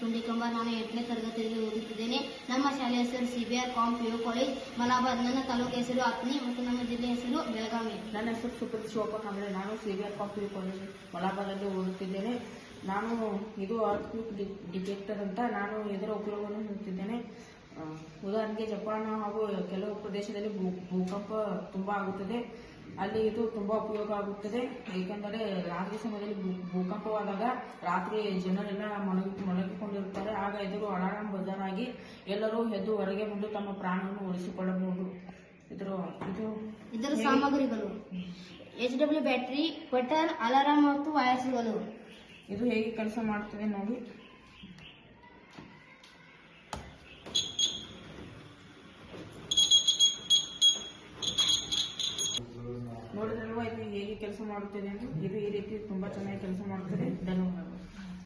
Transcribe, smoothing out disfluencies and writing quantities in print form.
ಪುಂಡಿಕಂಬ. ನಾನು 8ನೇ ತರಗತಿಯಲ್ಲಿ ಓದುತ್ತಿದ್ದೇನೆ. ನಮ್ಮ ಶಾಲೆಯ ಹೆಸರು CBR ಕಾಮ್ PU ಕಾಲೇಜ್ ಮಲಾಬಾದ್. ನನ್ನ ತಾಲೂಕು ಹೆಸರು ಅತ್ನಿ ಮತ್ತು ನಮ್ಮ ಜಿಲ್ಲೆ ಹೆಸರು ಬೆಳಗಾವಿ. ನನ್ನ ಹೆಸರು ಸುಪ್ರೀತ್ ಶಿವಪ್ಪ ಕಾಂಬ್ಳೆ. ನಾನು CBR ಕಾಮ್ PU ಕಾಲೇಜ್ ಮಲಾಬಾದಲ್ಲಿ ಓದುತ್ತಿದ್ದೇನೆ. ನಾನು ಇದು ಅರ್ಥಕ್ವಿಕ್ ಡಿಟೆಕ್ಟರ್ ಅಂತ ನಾನು ಇದರ ಉಪಯೋಗವನ್ನು ಹೇಳುತ್ತಿದ್ದೇನೆ. ಉದಾಹರಣೆಗೆ ಜಪಾನ್ ಹಾಗೂ ಕೆಲವು ಪ್ರದೇಶದಲ್ಲಿ ಭೂಕಂಪ ತುಂಬ ಆಗುತ್ತದೆ. ಅಲ್ಲಿ ಇದು ತುಂಬ ಉಪಯೋಗ ಆಗುತ್ತದೆ. ಏಕೆಂದರೆ ರಾತ್ರಿ ಸಮಯದಲ್ಲಿ ಭೂಕಂಪವಾದಾಗ ರಾತ್ರಿ ಜನರೆಲ್ಲ ಮಲಗಿಕೊಂಡಿರುತ್ತಾರೆ. ಆಗ ಇದು ಅಲಾರಾಂ ಬಜಾರ್ ಆಗಿ ಎಲ್ಲರೂ ಎದ್ದು ಹೊರಗೆ ಬಂದು ತಮ್ಮ ಪ್ರಾಣವನ್ನು ಉಳಿಸಿಕೊಳ್ಳಬಹುದು. ಇದರ ಸಾಮಗ್ರಿಗಳು HW ಬ್ಯಾಟರಿ, ಬಟನ್, ಅಲಾರಾಂ ಮತ್ತು ವಯಸ್ಸುಗಳು. ಇದು ಹೇಗೆ ಕೆಲಸ ಮಾಡುತ್ತದೆ ನೋಡಿ. ನೋಡಿದ್ರಲ್ವಾ ಇದು ಹೇಗೆ ಕೆಲಸ ಮಾಡುತ್ತದೆ ಎಂದು. ಇದು ಈ ರೀತಿ ತುಂಬಾ ಚೆನ್ನಾಗಿ ಕೆಲಸ ಮಾಡುತ್ತದೆ. ಧನ್ಯವಾದ.